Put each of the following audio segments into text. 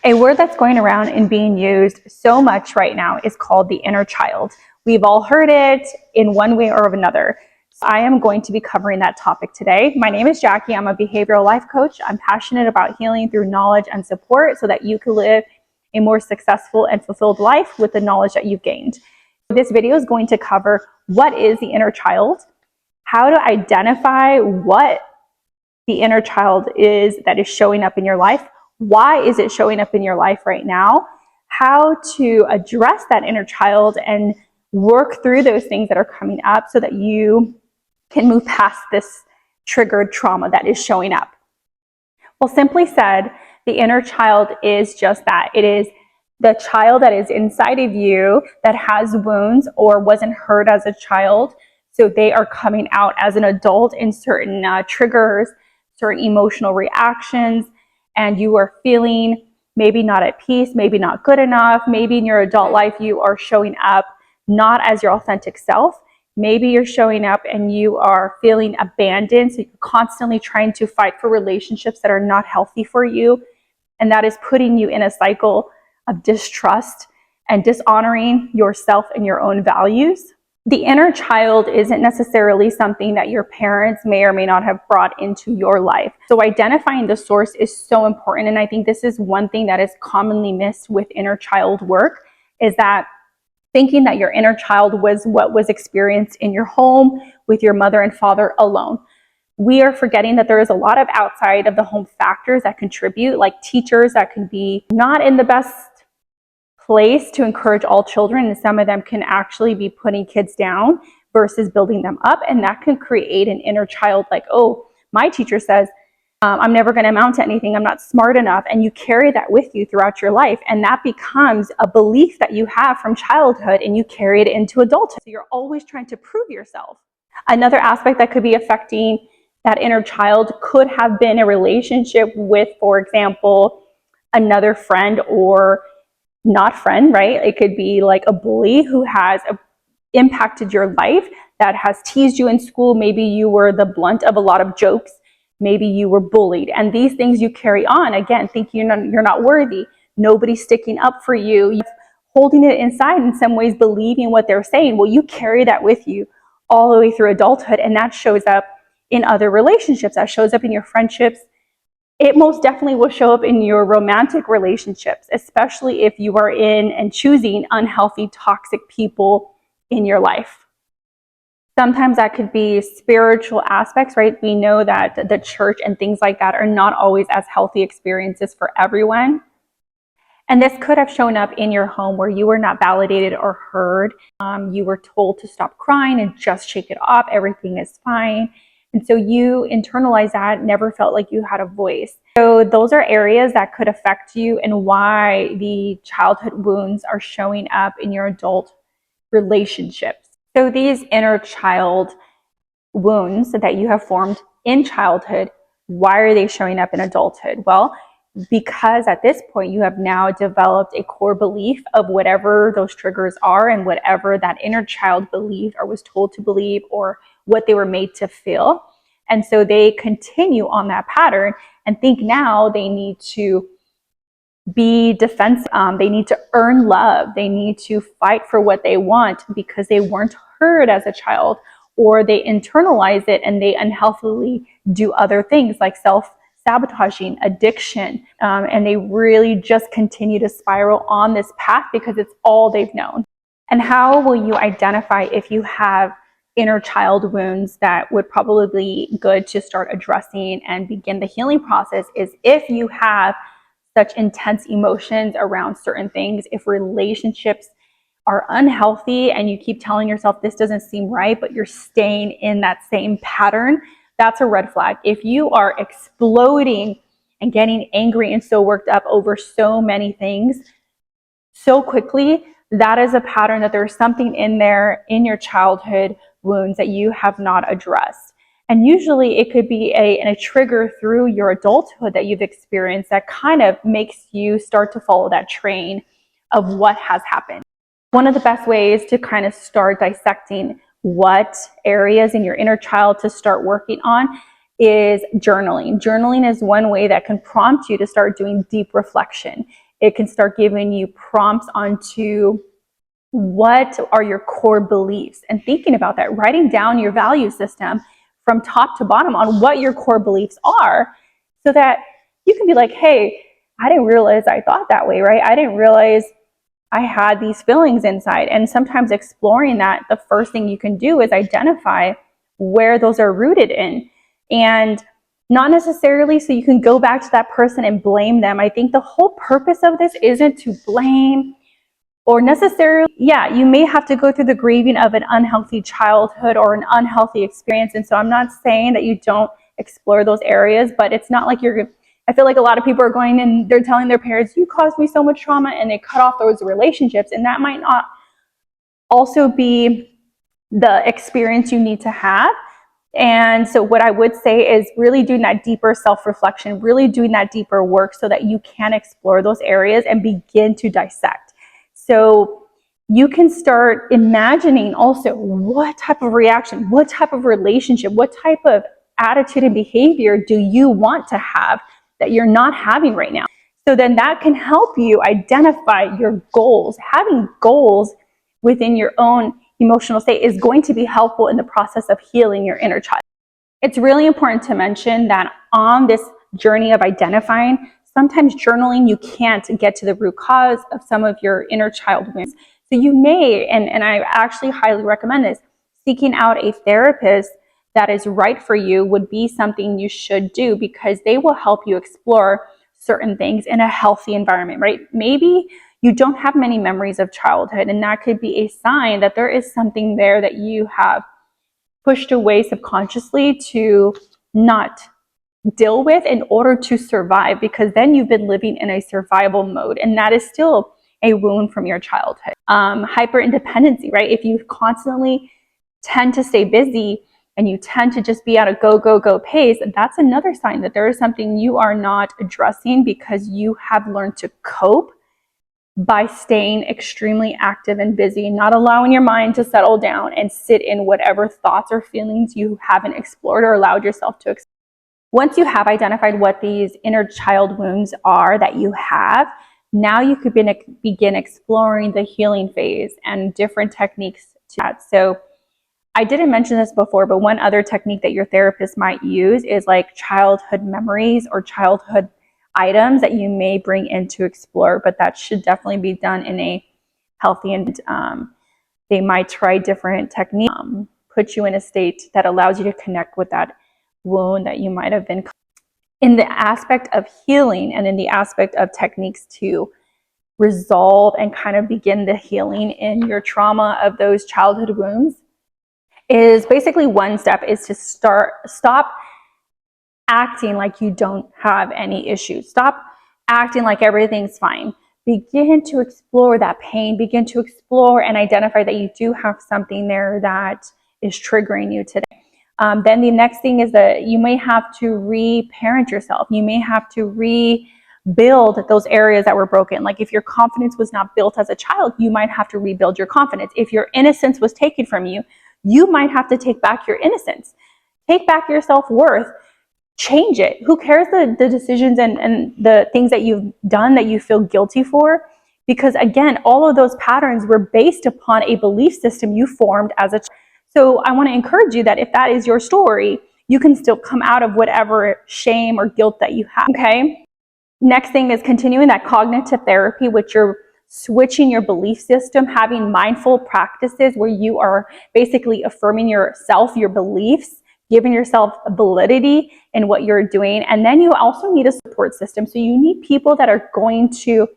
A word that's going around and being used so much right now is called the inner child. We've all heard it in one way or another. So I am going to be covering that topic today. My name is Jackie. I'm a behavioral life coach. I'm passionate about healing through knowledge and support so that you can live a more successful and fulfilled life with the knowledge that you've gained. This video is going to cover what is the inner child, how to identify what the inner child is that is showing up in your life, why is it showing up in your life right now, how to address that inner child and work through those things that are coming up so that you can move past this triggered trauma that is showing up. Well, simply said, the inner child is just that. It is the child that is inside of you that has wounds or wasn't heard as a child. So they are coming out as an adult in certain triggers, certain emotional reactions, and you are feeling maybe not at peace, maybe not good enough. Maybe in your adult life, you are showing up not as your authentic self. Maybe you're showing up and you are feeling abandoned. So you're constantly trying to fight for relationships that are not healthy for you. And that is putting you in a cycle of distrust and dishonoring yourself and your own values. The inner child isn't necessarily something that your parents may or may not have brought into your life. So identifying the source is so important. And I think this is one thing that is commonly missed with inner child work, is that thinking that your inner child was what was experienced in your home with your mother and father alone. We are forgetting that there is a lot of outside of the home factors that contribute, like teachers that can be not in the best place to encourage all children, and some of them can actually be putting kids down versus building them up, and that can create an inner child like, oh, my teacher says I'm never going to amount to anything, I'm not smart enough, and you carry that with you throughout your life, and that becomes a belief that you have from childhood and you carry it into adulthood. So you're always trying to prove yourself. Another aspect that could be affecting that inner child could have been a relationship with, for example, another friend or not friend, right? It could be like a bully who has impacted your life, that has teased you in school. Maybe you were the blunt of a lot of jokes. Maybe you were bullied. And these things you carry on, again, thinking you're not worthy. Nobody's sticking up for you. You're holding it inside, in some ways believing what they're saying. Well, you carry that with you all the way through adulthood, and that shows up in other relationships. That shows up in your friendships. It most definitely will show up in your romantic relationships, especially if you are in and choosing unhealthy, toxic people in your life. Sometimes that could be spiritual aspects, right? We know that the church and things like that are not always as healthy experiences for everyone. And this could have shown up in your home where you were not validated or heard. You were told to stop crying and just shake it off. Everything is fine. And so you internalize that, never felt like you had a voice. So those are areas that could affect you and why the childhood wounds are showing up in your adult relationships. So these inner child wounds that you have formed in childhood, why are they showing up in adulthood? Well, because at this point you have now developed a core belief of whatever those triggers are and whatever that inner child believed or was told to believe or what they were made to feel. And so they continue on that pattern and think now they need to be defensive. They need to earn love. They need to fight for what they want because they weren't heard as a child, or they internalize it and they unhealthily do other things like self-sabotaging, addiction, and they really just continue to spiral on this path because it's all they've known. And how will you identify if you have inner child wounds that would probably be good to start addressing and begin the healing process is if you have such intense emotions around certain things, if relationships are unhealthy and you keep telling yourself this doesn't seem right, but you're staying in that same pattern, that's a red flag. If you are exploding and getting angry and so worked up over so many things so quickly, that is a pattern that there's something in there in your childhood wounds that you have not addressed. And usually it could be a trigger through your adulthood that you've experienced that kind of makes you start to follow that train of what has happened. One of the best ways to kind of start dissecting what areas in your inner child to start working on is journaling. Journaling is one way that can prompt you to start doing deep reflection. It can start giving you prompts onto what are your core beliefs, and thinking about that, writing down your value system from top to bottom on what your core beliefs are, so that you can be like, hey, I didn't realize I thought that way, right? I didn't realize I had these feelings inside. And sometimes exploring that, the first thing you can do is identify where those are rooted in. And not necessarily so you can go back to that person and blame them. I think the whole purpose of this isn't to blame or necessarily, yeah, you may have to go through the grieving of an unhealthy childhood or an unhealthy experience. And so I'm not saying that you don't explore those areas, but it's not like I feel like a lot of people are going and they're telling their parents, you caused me so much trauma, and they cut off those relationships. And that might not also be the experience you need to have. And so what I would say is really doing that deeper self-reflection, really doing that deeper work so that you can explore those areas and begin to dissect. So you can start imagining also what type of reaction, what type of relationship, what type of attitude and behavior do you want to have that you're not having right now. So then that can help you identify your goals. Having goals within your own emotional state is going to be helpful in the process of healing your inner child. It's really important to mention that on this journey of identifying, sometimes journaling, you can't get to the root cause of some of your inner child wounds. So you may, and I actually highly recommend this, seeking out a therapist that is right for you would be something you should do, because they will help you explore certain things in a healthy environment, right? Maybe you don't have many memories of childhood, and that could be a sign that there is something there that you have pushed away subconsciously to not deal with in order to survive, because then you've been living in a survival mode, and that is still a wound from your childhood. Hyper independency, right? If you constantly tend to stay busy and you tend to just be at a go, go, go pace, that's another sign that there is something you are not addressing, because you have learned to cope by staying extremely active and busy, not allowing your mind to settle down and sit in whatever thoughts or feelings you haven't explored or allowed yourself to explore. Once you have identified what these inner child wounds are that you have, now you could begin exploring the healing phase and different techniques to that. So I didn't mention this before, but one other technique that your therapist might use is like childhood memories or childhood items that you may bring in to explore, but that should definitely be done in a healthy, and they might try different techniques, put you in a state that allows you to connect with that wound that you might have been in the aspect of healing, and in the aspect of techniques to resolve and kind of begin the healing in your trauma of those childhood wounds. Is basically one step is to stop acting like you don't have any issues. Stop acting like everything's fine. Begin to explore that pain. Begin to explore and identify that you do have something there that is triggering you today. Then the next thing is that you may have to reparent yourself. You may have to rebuild those areas that were broken. Like if your confidence was not built as a child, you might have to rebuild your confidence. If your innocence was taken from you, you might have to take back your innocence. Take back your self-worth. Change it. Who cares the decisions and the things that you've done that you feel guilty for? Because again, all of those patterns were based upon a belief system you formed as a child. So I want to encourage you that if that is your story, you can still come out of whatever shame or guilt that you have. Okay. Next thing is continuing that cognitive therapy, which you're switching your belief system, having mindful practices where you are basically affirming yourself, your beliefs, giving yourself validity in what you're doing. And then you also need a support system. So you need people that are going to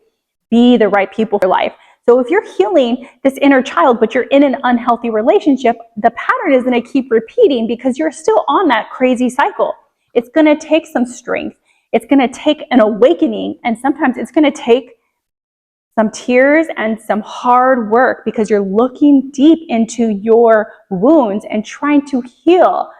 be the right people for life. So if you're healing this inner child, but you're in an unhealthy relationship, the pattern is going to keep repeating because you're still on that crazy cycle. It's going to take some strength. It's going to take an awakening. And sometimes it's going to take some tears and some hard work, because you're looking deep into your wounds and trying to heal